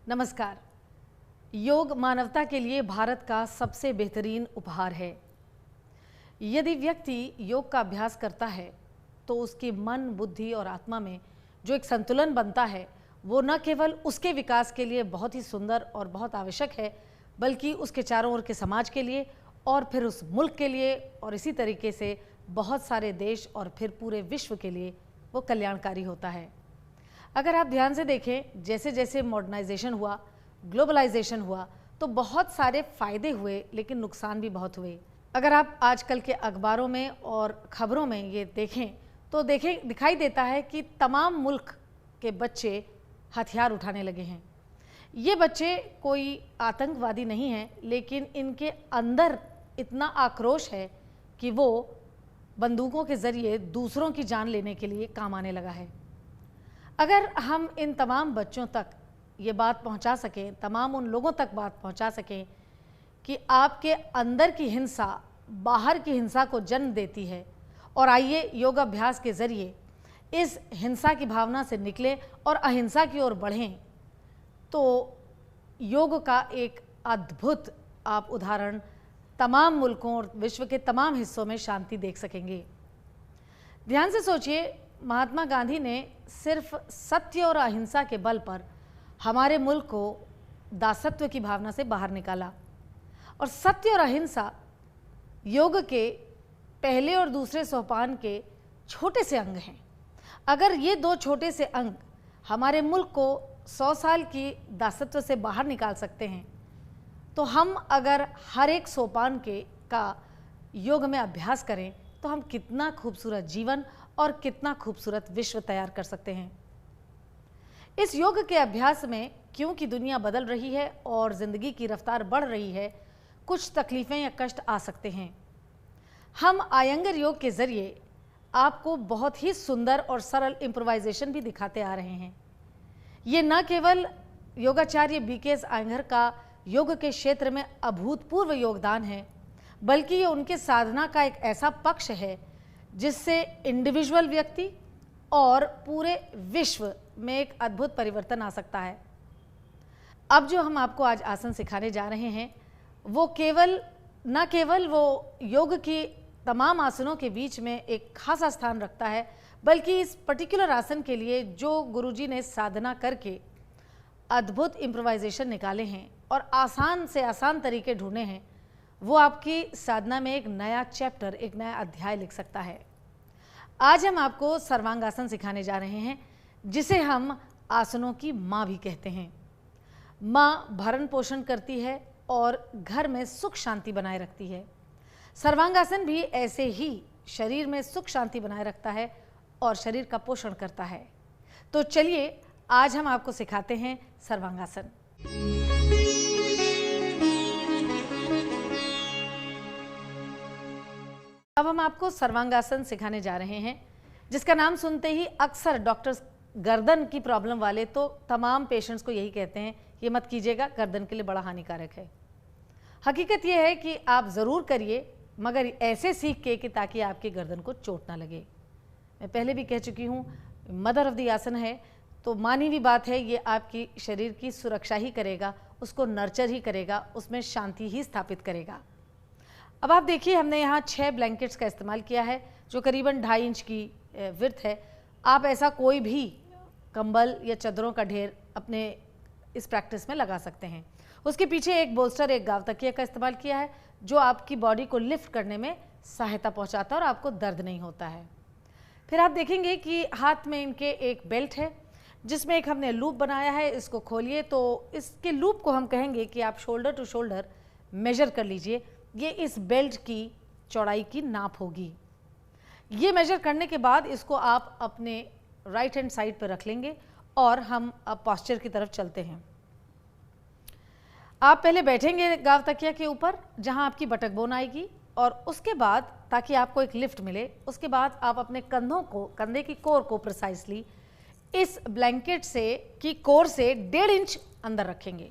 नमस्कार। योग मानवता के लिए भारत का सबसे बेहतरीन उपहार है। यदि व्यक्ति योग का अभ्यास करता है तो उसके मन, बुद्धि और आत्मा में जो एक संतुलन बनता है वो न केवल उसके विकास के लिए बहुत ही सुंदर और बहुत आवश्यक है, बल्कि उसके चारों ओर के समाज के लिए और फिर उस मुल्क के लिए और इसी तरीके से बहुत सारे देश और फिर पूरे विश्व के लिए वो कल्याणकारी होता है। अगर आप ध्यान से देखें, जैसे जैसे मॉडर्नाइजेशन हुआ, ग्लोबलाइजेशन हुआ, तो बहुत सारे फ़ायदे हुए लेकिन नुकसान भी बहुत हुए। अगर आप आजकल के अखबारों में और ख़बरों में ये देखें तो दिखाई देता है कि तमाम मुल्क के बच्चे हथियार उठाने लगे हैं। ये बच्चे कोई आतंकवादी नहीं हैं, लेकिन इनके अंदर इतना आक्रोश है कि वो बंदूकों के ज़रिए दूसरों की जान लेने के लिए काम आने लगा है। अगर हम इन तमाम बच्चों तक ये बात पहुंचा सकें, तमाम उन लोगों तक बात पहुंचा सकें कि आपके अंदर की हिंसा बाहर की हिंसा को जन्म देती है और आइए योगाभ्यास के ज़रिए इस हिंसा की भावना से निकलें और अहिंसा की ओर बढ़ें, तो योग का एक अद्भुत आप उदाहरण तमाम मुल्कों और विश्व के तमाम हिस्सों में शांति देख सकेंगे। ध्यान से सोचिए, महात्मा गांधी ने सिर्फ सत्य और अहिंसा के बल पर हमारे मुल्क को दासत्व की भावना से बाहर निकाला। और सत्य और अहिंसा योग के पहले और दूसरे सोपान के छोटे से अंग हैं। अगर ये दो छोटे से अंग हमारे मुल्क को 100 साल की दासत्व से बाहर निकाल सकते हैं, तो हम अगर हर एक सोपान का योग में अभ्यास करें तो हम कितना खूबसूरत जीवन और कितना खूबसूरत विश्व तैयार कर सकते हैं। इस योग के अभ्यास में क्योंकि दुनिया बदल रही है और ज़िंदगी की रफ्तार बढ़ रही है, कुछ तकलीफ़ें या कष्ट आ सकते हैं। हम आयंगर योग के ज़रिए आपको बहुत ही सुंदर और सरल इम्प्रोवाइजेशन भी दिखाते आ रहे हैं। ये न केवल योगाचार्य BKS आयंगर का योग के क्षेत्र में अभूतपूर्व योगदान है, बल्कि ये उनके साधना का एक ऐसा पक्ष है जिससे इंडिविजुअल व्यक्ति और पूरे विश्व में एक अद्भुत परिवर्तन आ सकता है। अब जो हम आपको आज आसन सिखाने जा रहे हैं वो न केवल वो योग की तमाम आसनों के बीच में एक खासा स्थान रखता है, बल्कि इस पर्टिकुलर आसन के लिए जो गुरुजी ने साधना करके अद्भुत इम्प्रोवाइजेशन निकाले हैं और आसान से आसान तरीके ढूंढे हैं, वो आपकी साधना में एक नया चैप्टर, एक नया अध्याय लिख सकता है। आज हम आपको सर्वांगासन सिखाने जा रहे हैं, जिसे हम आसनों की माँ भी कहते हैं। माँ भरण पोषण करती है और घर में सुख शांति बनाए रखती है। सर्वांगासन भी ऐसे ही शरीर में सुख शांति बनाए रखता है और शरीर का पोषण करता है। तो चलिए आज हम आपको सिखाते हैं सर्वांगासन। अब हम आपको सर्वांगासन सिखाने जा रहे हैं, जिसका नाम सुनते ही अक्सर डॉक्टर्स गर्दन की प्रॉब्लम वाले तो तमाम पेशेंट्स को यही कहते हैं, ये मत कीजिएगा, गर्दन के लिए बड़ा हानिकारक है। हकीकत यह है कि आप ज़रूर करिए, मगर ऐसे सीख के कि ताकि आपकी गर्दन को चोट ना लगे। मैं पहले भी कह चुकी हूँ, मदर ऑफ द आसन है, तो मानी हुई बात है, ये आपकी शरीर की सुरक्षा ही करेगा, उसको नर्चर ही करेगा, उसमें शांति ही स्थापित करेगा। अब आप देखिए, हमने यहाँ 6 ब्लैंकेट्स का इस्तेमाल किया है जो करीबन 2.5 इंच की विड्थ है। आप ऐसा कोई भी कंबल या चादरों का ढेर अपने इस प्रैक्टिस में लगा सकते हैं। उसके पीछे एक बोल्स्टर, एक गाव तकिया का इस्तेमाल किया है जो आपकी बॉडी को लिफ्ट करने में सहायता पहुंचाता है और आपको दर्द नहीं होता है। फिर आप देखेंगे कि हाथ में इनके एक बेल्ट है जिसमें एक हमने लूप बनाया है। इसको खोलिए तो इसके लूप को हम कहेंगे कि आप शोल्डर टू शोल्डर मेजर कर लीजिए। ये इस बेल्ट की चौड़ाई की नाप होगी। ये मेजर करने के बाद इसको आप अपने राइट हैंड साइड पर रख लेंगे और हम अब पोस्चर की तरफ चलते हैं। आप पहले बैठेंगे गाव तकिया के ऊपर जहां आपकी बटक बोन आएगी, और उसके बाद ताकि आपको एक लिफ्ट मिले, उसके बाद आप अपने कंधों को, कंधे की कोर को प्रिसाइसली इस ब्लैंकेट से की कोर से 1.5 इंच अंदर रखेंगे।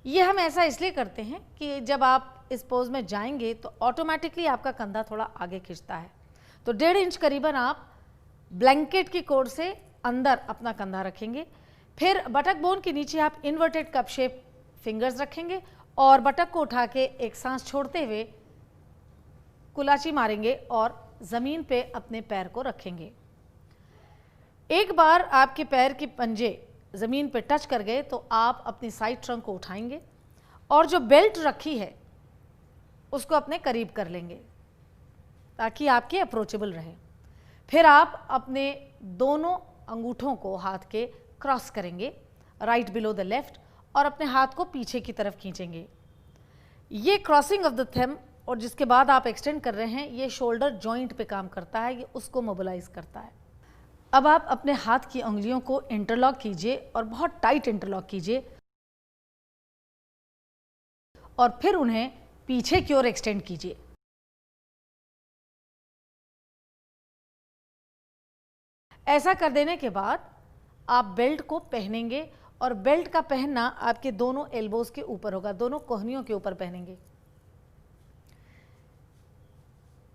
ये हम ऐसा इसलिए करते हैं कि जब आप इस पोज में जाएंगे तो ऑटोमेटिकली आपका कंधा थोड़ा आगे खिंचता है। तो 1.5 इंच करीबन आप ब्लैंकेट की कोर से अंदर अपना कंधा रखेंगे। फिर बटक बोन के नीचे आप इन्वर्टेड कप शेप फिंगर्स रखेंगे और बटक को उठा के एक सांस छोड़ते हुए कुलाची मारेंगे और ज़मीन पे अपने पैर को रखेंगे। एक बार आपके पैर के पंजे ज़मीन पे टच कर गए तो आप अपनी साइड ट्रंक को उठाएंगे और जो बेल्ट रखी है उसको अपने करीब कर लेंगे ताकि आपके अप्रोचेबल रहे। फिर आप अपने दोनों अंगूठों को हाथ के क्रॉस करेंगे राइट बिलो द लेफ्ट और अपने हाथ को पीछे की तरफ खींचेंगे। ये क्रॉसिंग ऑफ द थंब और जिसके बाद आप एक्सटेंड कर रहे हैं, ये शोल्डर जॉइंट पे काम करता है, ये उसको मोबिलाइज करता है। अब आप अपने हाथ की उंगलियों को इंटरलॉक कीजिए और बहुत टाइट इंटरलॉक कीजिए और फिर उन्हें पीछे की ओर एक्सटेंड कीजिए। ऐसा कर देने के बाद आप बेल्ट को पहनेंगे और बेल्ट का पहनना आपके दोनों एल्बोज के ऊपर होगा, दोनों कोहनियों के ऊपर पहनेंगे।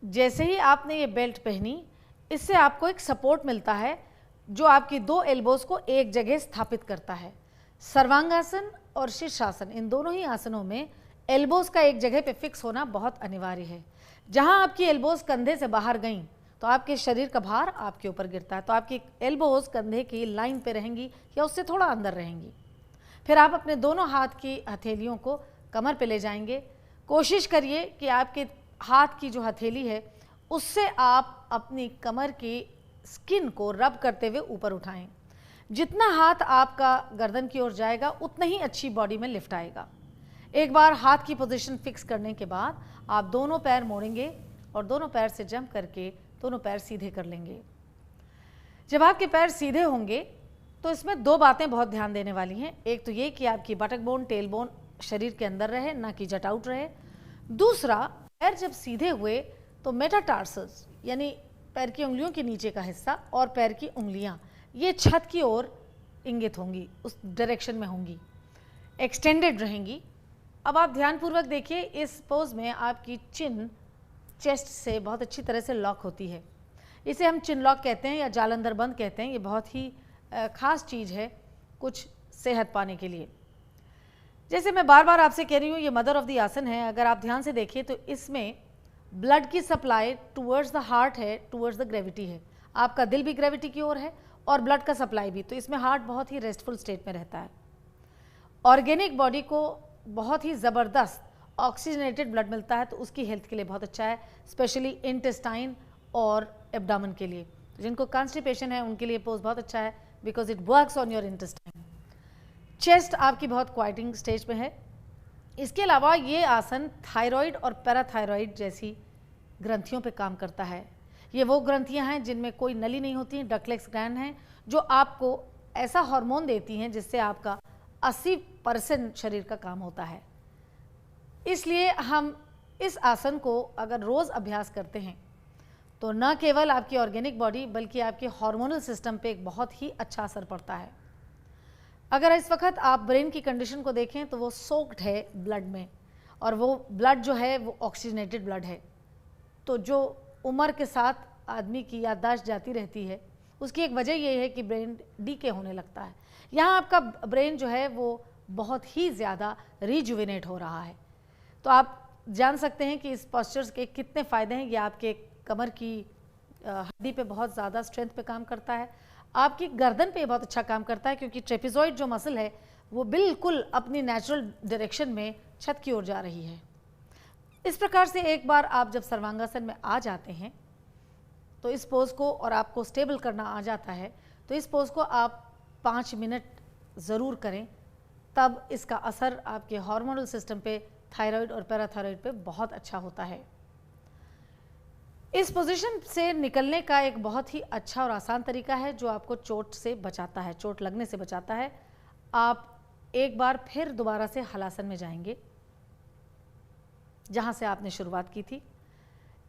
जैसे ही आपने ये बेल्ट पहनी, इससे आपको एक सपोर्ट मिलता है जो आपकी 2 एल्बोज को एक जगह स्थापित करता है। सर्वांगासन और शीर्षासन, इन दोनों ही आसनों में एल्बोज का एक जगह पे फिक्स होना बहुत अनिवार्य है। जहां आपकी एल्बोज कंधे से बाहर गई तो आपके शरीर का भार आपके ऊपर गिरता है, तो आपकी एल्बोज कंधे की लाइन पे रहेंगी या उससे थोड़ा अंदर रहेंगी। फिर आप अपने दोनों हाथ की हथेलियों को कमर पे ले जाएंगे। कोशिश करिए कि आपके हाथ की जो हथेली है उससे आप अपनी कमर की स्किन को रब करते हुए ऊपर उठाएं। जितना हाथ आपका गर्दन की ओर जाएगा उतना ही अच्छी बॉडी में लिफ्ट आएगा। एक बार हाथ की पोजीशन फिक्स करने के बाद आप दोनों पैर मोड़ेंगे और दोनों पैर से जंप करके दोनों पैर सीधे कर लेंगे। जब आपके पैर सीधे होंगे तो इसमें 2 बातें बहुत ध्यान देने वाली हैं। एक तो ये कि आपकी बटक बोन, टेल बोन शरीर के अंदर रहे, ना कि जट आउट रहे। दूसरा, पैर जब सीधे हुए तो मेटाटार्सस यानी पैर की उंगलियों के नीचे का हिस्सा और पैर की उंगलियां ये छत की ओर इंगित होंगी, उस डायरेक्शन में होंगी, एक्सटेंडेड रहेंगी। अब आप ध्यानपूर्वक देखिए, इस पोज में आपकी चिन चेस्ट से बहुत अच्छी तरह से लॉक होती है। इसे हम चिन लॉक कहते हैं या जालंधर बंद कहते हैं। ये बहुत ही खास चीज़ है कुछ सेहत पाने के लिए। जैसे मैं बार बार आपसे कह रही हूँ, ये मदर ऑफ द आसन है। अगर आप ध्यान से देखिए तो इसमें ब्लड की सप्लाई टूवर्ड्स द हार्ट है, टूवर्ड्स द ग्रेविटी है। आपका दिल भी ग्रेविटी की ओर है और ब्लड का सप्लाई भी, तो इसमें हार्ट बहुत ही रेस्टफुल स्टेट में रहता है। ऑर्गेनिक बॉडी को बहुत ही ज़बरदस्त ऑक्सीजनेटेड ब्लड मिलता है, तो उसकी हेल्थ के लिए बहुत अच्छा है, स्पेशली इंटेस्टाइन और एब्डामन के लिए। जिनको कॉन्स्टिपेशन है उनके लिए पोज बहुत अच्छा है because it works on your intestine. Chest आपकी बहुत क्वाइटिंग स्टेज में है। इसके अलावा ये आसन थायराइड और पैराथायराइड जैसी ग्रंथियों पे काम करता है। ये वो ग्रंथियां हैं जिनमें कोई नली नहीं होती, डक्लेक्स ग्लैंड हैं जो आपको ऐसा हार्मोन देती हैं जिससे आपका 80% शरीर का काम होता है। इसलिए हम इस आसन को अगर रोज़ अभ्यास करते हैं तो न केवल आपकी ऑर्गेनिक बॉडी बल्कि आपके हार्मोनल सिस्टम पे एक बहुत ही अच्छा असर पड़ता है। अगर इस वक्त आप ब्रेन की कंडीशन को देखें तो वो सोक्ड है ब्लड में, और वो ब्लड जो है वो ऑक्सीजनेटेड ब्लड है। तो जो उम्र के साथ आदमी की याददाश्त जाती रहती है उसकी एक वजह ये है कि ब्रेन डीके होने लगता है। यहाँ आपका ब्रेन जो है वो बहुत ही ज़्यादा रिजुविनेट हो रहा है। तो आप जान सकते हैं कि इस पॉस्चर्स के कितने फ़ायदे हैं। ये आपके कमर की हड्डी पे बहुत ज़्यादा स्ट्रेंथ पे काम करता है, आपकी गर्दन पे बहुत अच्छा काम करता है, क्योंकि ट्रेपेजॉइड जो मसल है वो बिल्कुल अपनी नेचुरल डायरेक्शन में छत की ओर जा रही है। इस प्रकार से एक बार आप जब सर्वांगासन में आ जाते हैं तो इस पोज को, और आपको स्टेबल करना आ जाता है, तो इस पोज को आप 5 मिनट ज़रूर करें, तब इसका असर आपके हार्मोनल सिस्टम पे, थायराइड और पैराथायराइड पे बहुत अच्छा होता है। इस पोजीशन से निकलने का एक बहुत ही अच्छा और आसान तरीका है जो आपको चोट से बचाता है, चोट लगने से बचाता है। आप एक बार फिर दोबारा से हलासन में जाएंगे जहां से आपने शुरुआत की थी।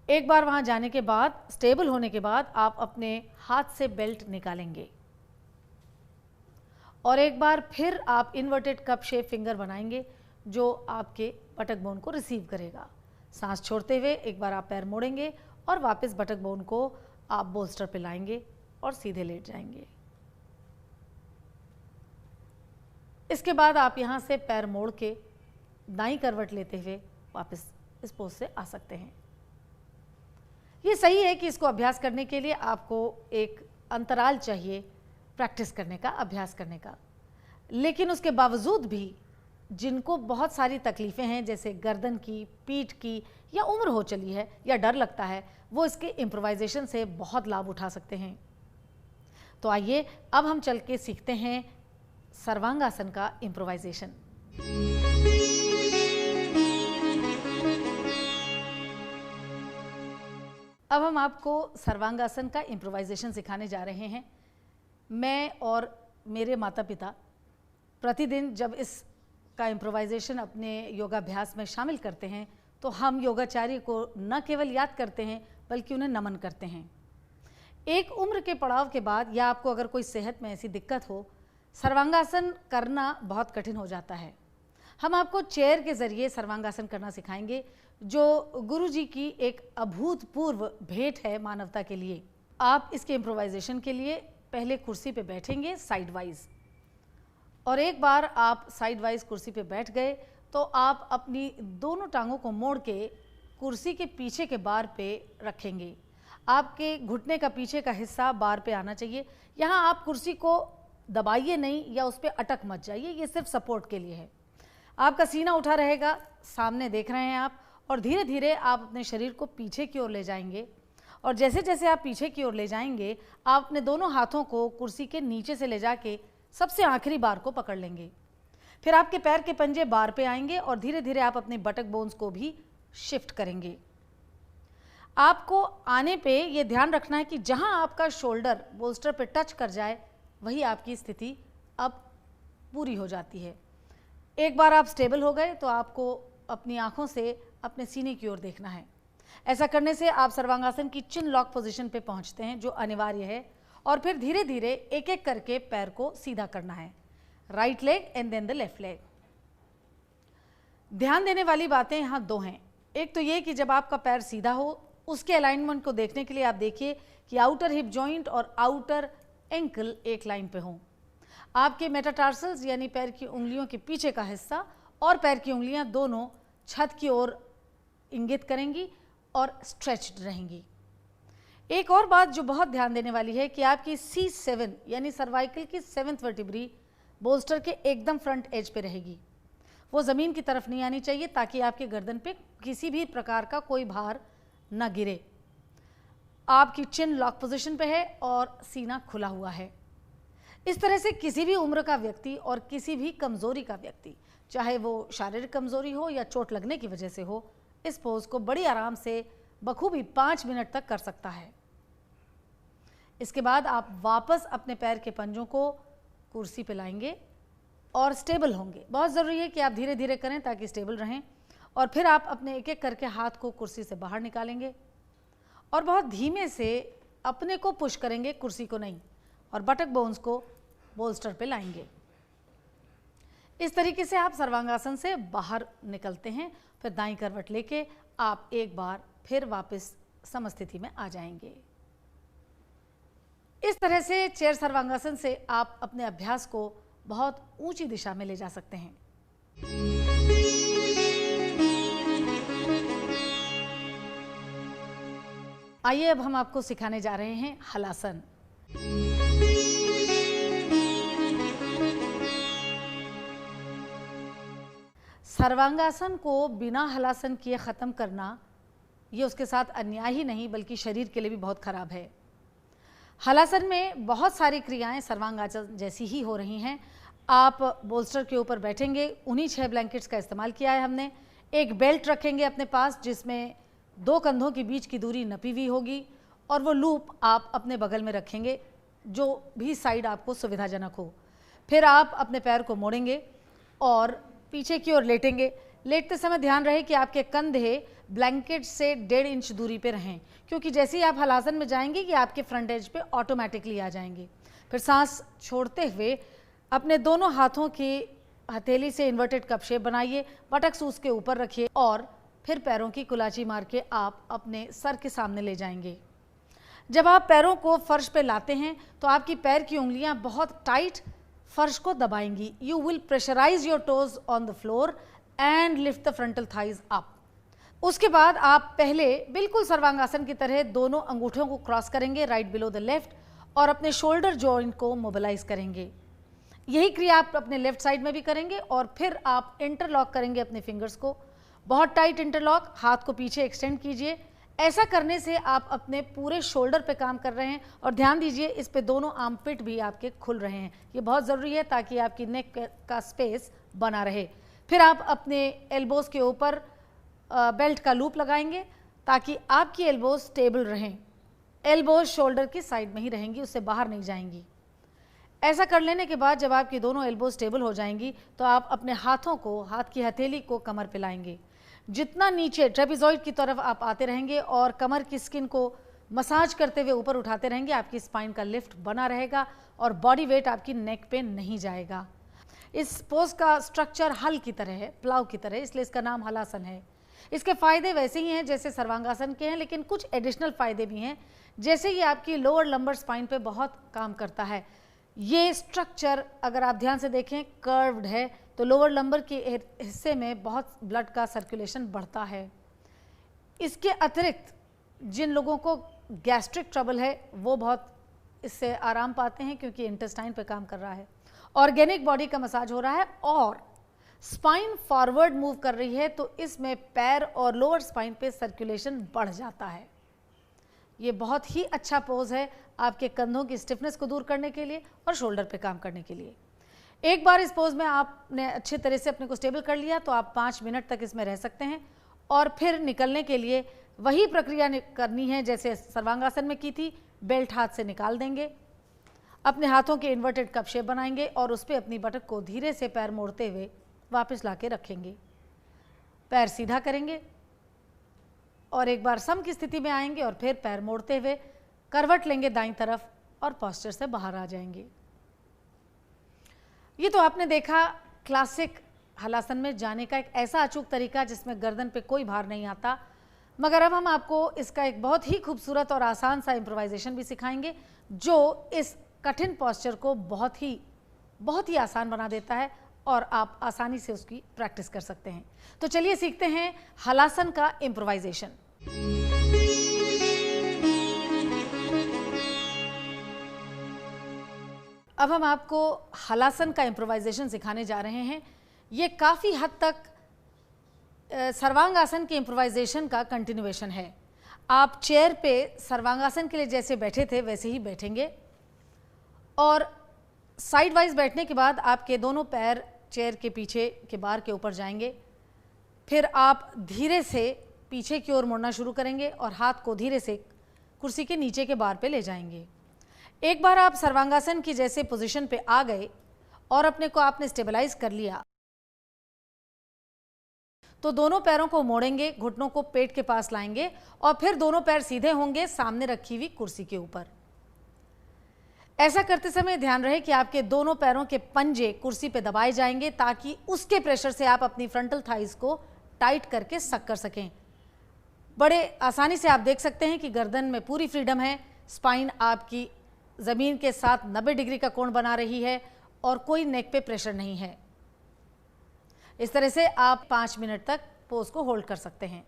एक बार वहां जाने के बाद, स्टेबल होने के बाद, आप अपने हाथ से बेल्ट निकालेंगे और एक बार फिर आप इन्वर्टेड कप शेप फिंगर बनाएंगे जो आपके बटक बोन को रिसीव करेगा। सांस छोड़ते हुए एक बार आप पैर मोड़ेंगे और वापस बटक बोन को आप बोल्स्टर पे लाएंगे और सीधे लेट जाएंगे। इसके बाद आप यहाँ से पैर मोड़ के दाईं करवट लेते हुए वापस इस पोज से आ सकते हैं। ये सही है कि इसको अभ्यास करने के लिए आपको एक अंतराल चाहिए प्रैक्टिस करने का, अभ्यास करने का। लेकिन उसके बावजूद भी जिनको बहुत सारी तकलीफ़ें हैं, जैसे गर्दन की, पीठ की, या उम्र हो चली है या डर लगता है, वो इसके इम्प्रोवाइजेशन से बहुत लाभ उठा सकते हैं। तो आइए अब हम चल के सीखते हैं सर्वांगासन का इम्प्रोवाइजेशन। अब हम आपको सर्वांगासन का इम्प्रोवाइजेशन सिखाने जा रहे हैं। मैं और मेरे माता पिता प्रतिदिन जब इस का इम्प्रोवाइजेशन अपने योगाभ्यास में शामिल करते हैं तो हम योगाचार्य को न केवल याद करते हैं बल्कि उन्हें नमन करते हैं। एक उम्र के पड़ाव के बाद, या आपको अगर कोई सेहत में ऐसी दिक्कत हो, सर्वांगासन करना बहुत कठिन हो जाता है। हम आपको चेयर के ज़रिए सर्वांगासन करना सिखाएंगे जो गुरुजी की एक अभूतपूर्व भेंट है मानवता के लिए। आप इसके इम्प्रोवाइजेशन के लिए पहले कुर्सी पे बैठेंगे साइड वाइज, और एक बार आप साइड वाइज कुर्सी पे बैठ गए तो आप अपनी दोनों टांगों को मोड़ के कुर्सी के पीछे के बार पे रखेंगे। आपके घुटने का पीछे का हिस्सा बार पे आना चाहिए। यहाँ आप कुर्सी को दबाइए नहीं या उस पर अटक मत जाइए, ये सिर्फ सपोर्ट के लिए है। आपका सीना उठा रहेगा, सामने देख रहे हैं आप, और धीरे धीरे आप अपने शरीर को पीछे की ओर ले जाएंगे। और जैसे जैसे आप पीछे की ओर ले जाएंगे, आप अपने दोनों हाथों को कुर्सी के नीचे से ले जाके सबसे आखिरी बार को पकड़ लेंगे। फिर आपके पैर के पंजे बार पे आएंगे और धीरे धीरे आप अपने बटक बोन्स को भी शिफ्ट करेंगे। आपको आने पे ये ध्यान रखना है कि जहां आपका शोल्डर बोल्स्टर पे टच कर जाए वही आपकी स्थिति अब पूरी हो जाती है। एक बार आप स्टेबल हो गए तो आपको अपनी आंखों से अपने सीने की ओर देखना है। ऐसा करने से आप सर्वांगासन की चिन लॉक पोजीशन पे पहुंचते हैं जो अनिवार्य है, और फिर धीरे धीरे एक एक करके पैर को सीधा करना है, right leg and then the left leg. ध्यान देने वाली बातें यहाँ दो हैं। एक तो ये कि जब आपका पैर सीधा हो, उसके अलाइनमेंट को देखने के लिए आप देखिए कि आउटर हिप जॉइंट और आउटर एंकल एक लाइन पे हों। आपके मेटाटार्सल्स यानी पैर की उंगलियों के पीछे का हिस्सा और पैर की उंगलियां दोनों छत की ओर इंगित करेंगी और स्ट्रेच्ड रहेंगी। एक और बात जो बहुत ध्यान देने वाली है कि आपकी C7 यानी सर्वाइकल की 7th वर्टिब्री बोल्स्टर के एकदम फ्रंट एज पे रहेगी। वो ज़मीन की तरफ नहीं आनी चाहिए ताकि आपके गर्दन पे किसी भी प्रकार का कोई भार न गिरे। आपकी चिन लॉक पोजीशन पे है और सीना खुला हुआ है। इस तरह से किसी भी उम्र का व्यक्ति और किसी भी कमज़ोरी का व्यक्ति, चाहे वो शारीरिक कमज़ोरी हो या चोट लगने की वजह से हो, इस पोज को बड़ी आराम से बखूबी 5 मिनट तक कर सकता है। इसके बाद आप वापस अपने पैर के पंजों को कुर्सी पे लाएंगे और स्टेबल होंगे। बहुत ज़रूरी है कि आप धीरे धीरे करें ताकि स्टेबल रहें। और फिर आप अपने एक एक करके हाथ को कुर्सी से बाहर निकालेंगे और बहुत धीमे से अपने को पुश करेंगे, कुर्सी को नहीं, और बटक बोन्स को बोल्स्टर पे लाएंगे। इस तरीके से आप सर्वांगासन से बाहर निकलते हैं। फिर दाईं करवट लेके आप एक बार फिर वापस समस्थिति में आ जाएंगे। इस तरह से चेयर सर्वांगासन से आप अपने अभ्यास को बहुत ऊंची दिशा में ले जा सकते हैं। आइए अब हम आपको सिखाने जा रहे हैं हलासन। सर्वांगासन को बिना हलासन किए ख़त्म करना ये उसके साथ अन्याय ही नहीं बल्कि शरीर के लिए भी बहुत ख़राब है। हलासन में बहुत सारी क्रियाएं सर्वांगासन जैसी ही हो रही हैं। आप बोल्स्टर के ऊपर बैठेंगे, उन्हीं 6 ब्लैंकेट्स का इस्तेमाल किया है हमने। एक बेल्ट रखेंगे अपने पास जिसमें 2 कंधों के बीच की दूरी नपी हुई होगी और वो लूप आप अपने बगल में रखेंगे जो भी साइड आपको सुविधाजनक हो। फिर आप अपने पैर को मोड़ेंगे और पीछे की ओर लेटेंगे। लेटते समय ध्यान रहे कि आपके कंधे ब्लैंकेट से 1.5 इंच दूरी पे रहें, क्योंकि जैसे ही आप हलासन में जाएंगे ये आपके फ्रंट एज पे ऑटोमेटिकली आ जाएंगे। फिर सांस छोड़ते हुए अपने दोनों हाथों की हथेली से इन्वर्टेड कप शेप बनाइए, बटक्स उसके ऊपर रखिए और फिर पैरों की कुलाची मार के आप अपने सर के सामने ले जाएंगे। जब आप पैरों को फर्श पे लाते हैं तो आपकी पैर की उंगलियां बहुत टाइट फर्श को दबाएंगी। You will pressurize your toes on the floor and lift the frontal thighs up. उसके बाद आप पहले बिल्कुल सर्वांगासन की तरह दोनों अंगूठों को क्रॉस करेंगे राइट बिलो द लेफ्ट और अपने शोल्डर जॉइंट को मोबिलाइज करेंगे। यही क्रिया आप अपने लेफ्ट साइड में भी करेंगे और फिर आप इंटरलॉक करेंगे अपने फिंगर्स को, बहुत टाइट इंटरलॉक। हाथ को पीछे एक्सटेंड कीजिए। ऐसा करने से आप अपने पूरे शोल्डर पे काम कर रहे हैं और ध्यान दीजिए इस पे दोनों आर्मपिट भी आपके खुल रहे हैं। ये बहुत ज़रूरी है ताकि आपकी नेक का स्पेस बना रहे। फिर आप अपने एल्बोज के ऊपर बेल्ट का लूप लगाएंगे ताकि आपकी एल्बोज स्टेबल रहें। एल्बोज शोल्डर की साइड में ही रहेंगी, उससे बाहर नहीं जाएंगी। ऐसा कर लेने के बाद जब आपकी दोनों एल्बोज स्टेबल हो जाएंगी तो आप अपने हाथों को, हाथ की हथेली को कमर पे लाएंगे। जितना नीचे ट्रेपेजॉइड की तरफ आप आते रहेंगे और कमर की स्किन को मसाज करते हुए ऊपर उठाते रहेंगे, आपकी स्पाइन का लिफ्ट बना रहेगा और बॉडी वेट आपकी नेक पे नहीं जाएगा। इस पोज का स्ट्रक्चर हल की तरह है, प्लाव की तरह, इसलिए इसका नाम हलासन है। इसके फायदे वैसे ही हैं जैसे सर्वांगासन के हैं, लेकिन कुछ एडिशनल फायदे भी हैं। जैसे ये आपकी लोअर लंबर स्पाइन पे बहुत काम करता है। ये स्ट्रक्चर अगर आप ध्यान से देखें कर्व्ड है तो लोअर लंबर के हिस्से में बहुत ब्लड का सर्कुलेशन बढ़ता है। इसके अतिरिक्त जिन लोगों को गैस्ट्रिक ट्रबल है वो बहुत इससे आराम पाते हैं क्योंकि इंटेस्टाइन पे काम कर रहा है। ऑर्गेनिक बॉडी का मसाज हो रहा है और स्पाइन फॉरवर्ड मूव कर रही है तो इसमें पैर और लोअर स्पाइन पे सर्कुलेशन बढ़ जाता है। ये बहुत ही अच्छा पोज है आपके कंधों की स्टिफनेस को दूर करने के लिए और शोल्डर पे काम करने के लिए। एक बार इस पोज में आपने अच्छे तरह से अपने को स्टेबल कर लिया तो आप 5 मिनट तक इसमें रह सकते हैं और फिर निकलने के लिए वही प्रक्रिया करनी है जैसे सर्वांगासन में की थी। बेल्ट हाथ से निकाल देंगे, अपने हाथों के इन्वर्टेड कप शेप बनाएंगे और उस पर अपनी बटक को धीरे से पैर मोड़ते हुए वापस लाके रखेंगे। पैर सीधा करेंगे और एक बार सम की स्थिति में आएंगे और फिर पैर मोड़ते हुए करवट लेंगे दाईं तरफ और पोस्चर से बाहर आ जाएंगे। ये तो आपने देखा क्लासिक हलासन में जाने का एक ऐसा अचूक तरीका जिसमें गर्दन पे कोई भार नहीं आता। मगर अब हम आपको इसका एक बहुत ही खूबसूरत और आसान सा इम्प्रोवाइजेशन भी सिखाएंगे जो इस कठिन पोस्चर को बहुत ही आसान बना देता है और आप आसानी से उसकी प्रैक्टिस कर सकते हैं। तो चलिए सीखते हैं हलासन का इम्प्रोवाइजेशन। अब हम आपको हलासन का इम्प्रोवाइजेशन सिखाने जा रहे हैं। ये काफ़ी हद तक सर्वांगासन के इम्प्रोवाइजेशन का कंटिन्यूएशन है। आप चेयर पे सर्वांगासन के लिए जैसे बैठे थे वैसे ही बैठेंगे और साइड वाइज बैठने के बाद आपके दोनों पैर चेयर के पीछे के बार के ऊपर जाएंगे। फिर आप धीरे से पीछे की ओर मुड़ना शुरू करेंगे और हाथ को धीरे से कुर्सी के नीचे के बार पे ले जाएंगे। एक बार आप सर्वांगासन की जैसे पोजीशन पे आ गए और अपने को आपने स्टेबलाइज कर लिया तो दोनों पैरों को मोड़ेंगे, घुटनों को पेट के पास लाएंगे और फिर दोनों पैर सीधे होंगे सामने रखी हुई कुर्सी के ऊपर। ऐसा करते समय ध्यान रहे कि आपके दोनों पैरों के पंजे कुर्सी पे दबाए जाएंगे ताकि उसके प्रेशर से आप अपनी फ्रंटल थाइज को टाइट करके सक कर सकें। बड़े आसानी से आप देख सकते हैं कि गर्दन में पूरी फ्रीडम है, स्पाइन आपकी ज़मीन के साथ 90 डिग्री का कोण बना रही है और कोई नेक पे प्रेशर नहीं है। इस तरह से आप 5 मिनट तक पोज को होल्ड कर सकते हैं।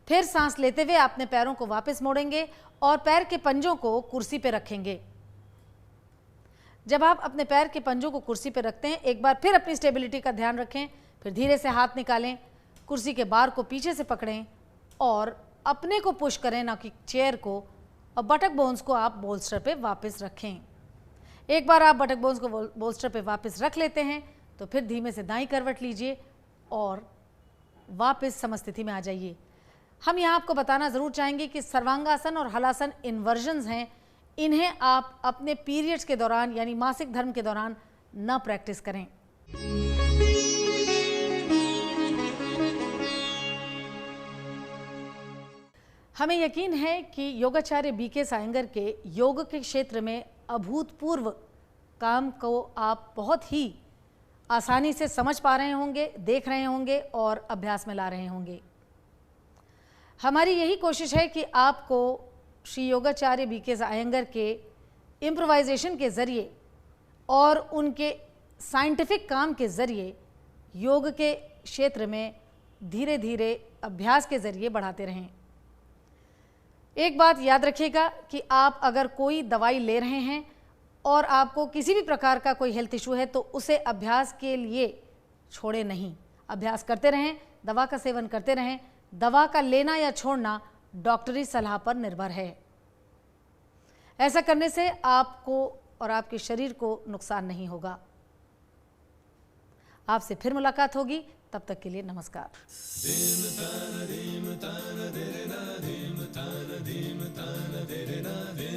फिर सांस लेते हुए अपने पैरों को वापस मोड़ेंगे और पैर के पंजों को कुर्सी पे रखेंगे। जब आप अपने पैर के पंजों को कुर्सी पे रखते हैं, एक बार फिर अपनी स्टेबिलिटी का ध्यान रखें। फिर धीरे से हाथ निकालें, कुर्सी के बार को पीछे से पकड़ें और अपने को पुश करें, ना कि चेयर को, और बटक बोन्स को आप बोल्स्टर पे वापस रखें। एक बार आप बटक बोन्स को बोल्स्टर पे वापस रख लेते हैं तो फिर धीमे से दाईं करवट लीजिए और वापस समस्थिति में आ जाइए। हम यहाँ आपको बताना ज़रूर चाहेंगे कि सर्वांगासन और हलासन इन्वर्जन्स हैं, इन्हें आप अपने पीरियड्स के दौरान यानी मासिक धर्म के दौरान न प्रैक्टिस करें। हमें यकीन है कि योगाचार्य बीके सायंगर के योग के क्षेत्र में अभूतपूर्व काम को आप बहुत ही आसानी से समझ पा रहे होंगे, देख रहे होंगे और अभ्यास में ला रहे होंगे। हमारी यही कोशिश है कि आपको श्री योगाचार्य बीके सायंगर के इम्प्रोवाइजेशन के ज़रिए और उनके साइंटिफिक काम के ज़रिए योग के क्षेत्र में धीरे धीरे अभ्यास के ज़रिए बढ़ाते रहें। एक बात याद रखिएगा कि आप अगर कोई दवाई ले रहे हैं और आपको किसी भी प्रकार का कोई हेल्थ इशू है तो उसे अभ्यास के लिए छोड़े नहीं, अभ्यास करते रहें, दवा का सेवन करते रहें। दवा का लेना या छोड़ना डॉक्टरी सलाह पर निर्भर है। ऐसा करने से आपको और आपके शरीर को नुकसान नहीं होगा। आपसे फिर मुलाकात होगी, तब तक के लिए नमस्कार। Dim